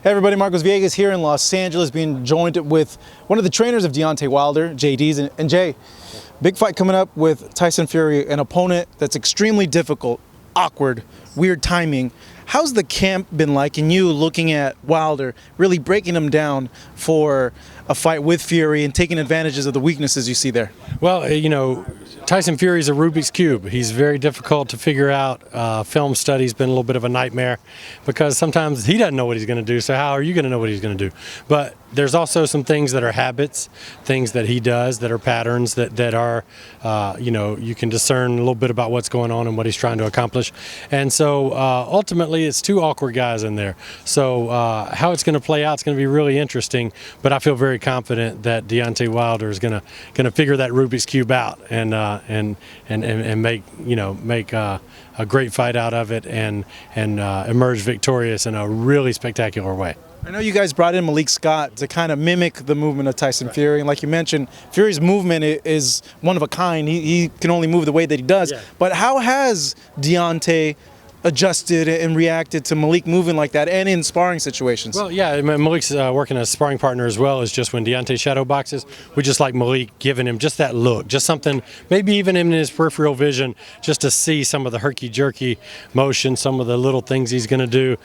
Hey everybody, Marcos Villegas here in Los Angeles, being joined with one of the trainers of Deontay Wilder, Deas. And Jay, big fight coming up with Tyson Fury, an opponent that's extremely difficult, awkward, weird timing. How's the camp been like, and you looking at Wilder, really breaking him down for a fight with Fury and taking advantages of the weaknesses you see there? Well, you know, Tyson Fury is a Rubik's Cube. He's very difficult to figure out. Film study's been a little bit of a nightmare because sometimes he doesn't know what he's going to do, so how are you going to know what he's going to do? But there's also some things that are habits, things that he does that are patterns that are, you know, you can discern a little bit about what's going on and what he's trying to accomplish. And so ultimately it's two awkward guys in there. So how it's going to play out is going to be really interesting, but I feel very confident that Deontay Wilder is going to figure that Rubik's Cube out and make a great fight out of it and emerge victorious in a really spectacular way. I know you guys brought in Malik Scott to kind of mimic the movement of Tyson Fury, and like you mentioned, Fury's movement is one of a kind. He can only move the way that he does. Yeah. But how has Deontay adjusted and reacted to Malik moving like that and in sparring situations? Well, yeah, Malik's working as a sparring partner as well. As just when Deontay shadow boxes, we just like Malik giving him just that look, just something, maybe even in his peripheral vision, just to see some of the herky-jerky motion, some of the little things he's going to do.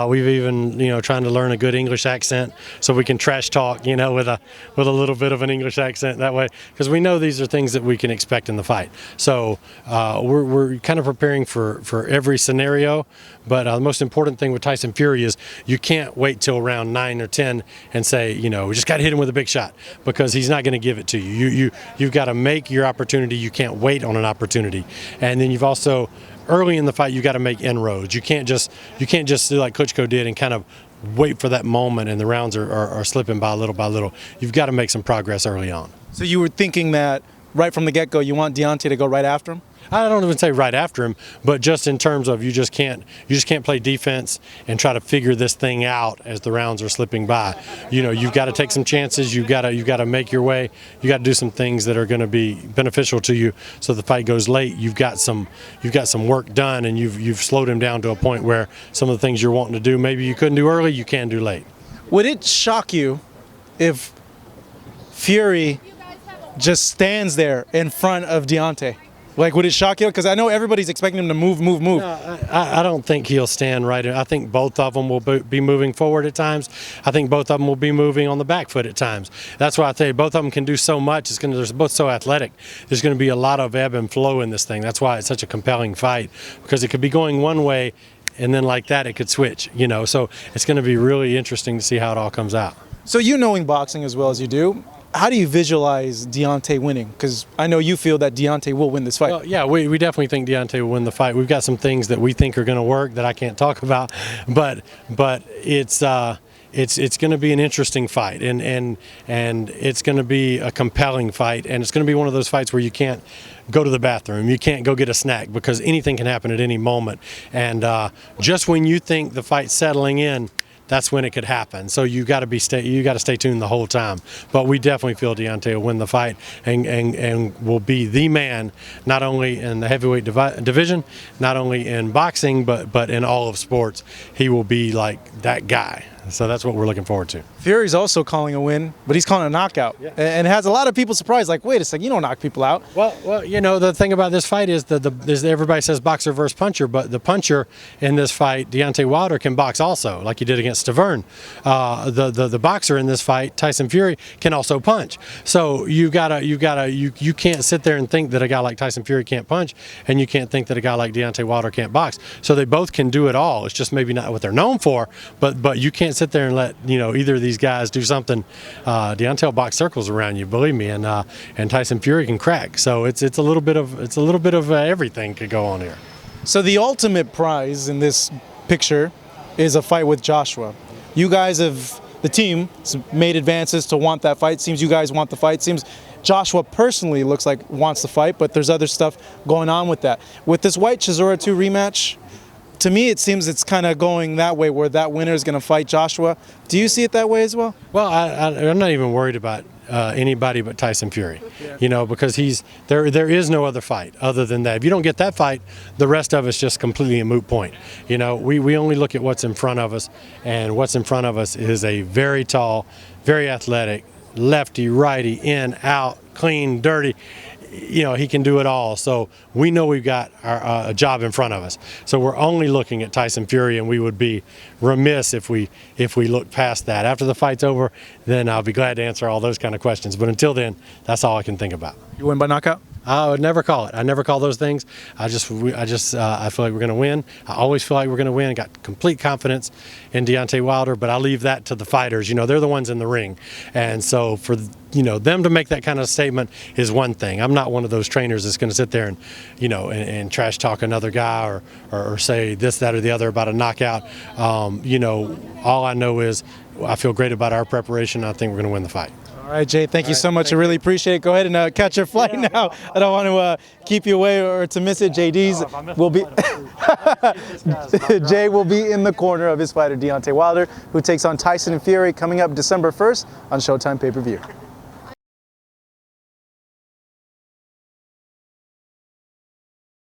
We've even, trying to learn a good English accent so we can trash talk, with a little bit of an English accent that way, because we know these are things that we can expect in the fight. So we're kind of preparing for every scenario. But the most important thing with Tyson Fury is you can't wait till round 9 or 10 and say, we just got to hit him with a big shot, because he's not going to give it to you. You've got to make your opportunity. You can't wait on an opportunity. And then you've also, early in the fight, you got to make inroads. You can't just do like Klitschko did and kind of wait for that moment and the rounds are slipping by little. You've got to make some progress early on. So you were thinking that right from the get-go you want Deontay to go right after him? I don't even say right after him, but just in terms of you just can't play defense and try to figure this thing out as the rounds are slipping by. You've got to take some chances. You've got to make your way. You got to do some things that are going to be beneficial to you. So the fight goes late. You've got some work done, and you've slowed him down to a point where some of the things you're wanting to do, maybe you couldn't do early, you can do late. Would it shock you if Fury just stands there in front of Deontay? Like, would it shock you? Because I know everybody's expecting him to move. No, I don't think he'll stand right. I think both of them will be moving forward at times. I think both of them will be moving on the back foot at times. That's why I tell you, both of them can do so much. They're both so athletic. There's going to be a lot of ebb and flow in this thing. That's why it's such a compelling fight, because it could be going one way, and then like that it could switch. So it's going to be really interesting to see how it all comes out. So knowing boxing as well as you do, how do you visualize Deontay winning? Because I know you feel that Deontay will win this fight. Well, yeah, we definitely think Deontay will win the fight. We've got some things that we think are going to work that I can't talk about, but it's going to be an interesting fight, and it's going to be a compelling fight, and it's going to be one of those fights where you can't go to the bathroom, you can't go get a snack, because anything can happen at any moment. And just when you think the fight's settling in, that's when it could happen. So you got to stay tuned the whole time. But we definitely feel Deontay will win the fight and will be the man, not only in the heavyweight division, not only in boxing, but in all of sports. He will be like that guy. So that's what we're looking forward to. Fury's also calling a win, but he's calling a knockout. Yeah. And it has a lot of people surprised, like, wait a second, you don't knock people out. Well, the thing about this fight is that everybody says boxer versus puncher, but the puncher in this fight, Deontay Wilder, can box also, like he did against Stavern. The boxer in this fight, Tyson Fury, can also punch. So you can't sit there and think that a guy like Tyson Fury can't punch, and you can't think that a guy like Deontay Wilder can't box. So they both can do it all. It's just maybe not what they're known for, but you can't sit there and let either of these guys do something. Deontay will box circles around you, believe me, and Tyson Fury can crack. So it's a little bit of everything could go on here. So the ultimate prize in this picture is a fight with Joshua. You guys the team has made advances to want that fight. Seems you guys want the fight. Seems Joshua personally looks like wants the fight, but there's other stuff going on with that. With this White Chisora 2 rematch, to me, it seems it's kind of going that way, where that winner is going to fight Joshua. Do you see it that way as well? Well, I'm not even worried about anybody but Tyson Fury, you know, because there is no other fight other than that. If you don't get that fight, the rest of it's just completely a moot point. You know, we only look at what's in front of us, and what's in front of us is a very tall, very athletic, lefty, righty, in, out, clean, dirty. You know, he can do it all. So we know we've got a job in front of us. So we're only looking at Tyson Fury, and we would be remiss if we look past that. After the fight's over, then I'll be glad to answer all those kind of questions. But until then, that's all I can think about. You win by knockout? I would never call it. I never call those things. I feel like we're going to win. I always feel like we're going to win. I got complete confidence in Deontay Wilder, but I leave that to the fighters. You know, they're the ones in the ring. And so for, you know, them to make that kind of statement is one thing. I'm not one of those trainers that's going to sit there and, you know, and trash talk another guy or say this, that, or the other about a knockout. You know, all I know is I feel great about our preparation. I think we're going to win the fight. All right, Jay, thank you so much. I really appreciate it. Go ahead and catch your flight now. I don't want to keep you away or to miss it. JD's will be Jay will be in the corner of his fighter Deontay Wilder, who takes on Tyson Fury coming up December 1st on Showtime pay-per-view.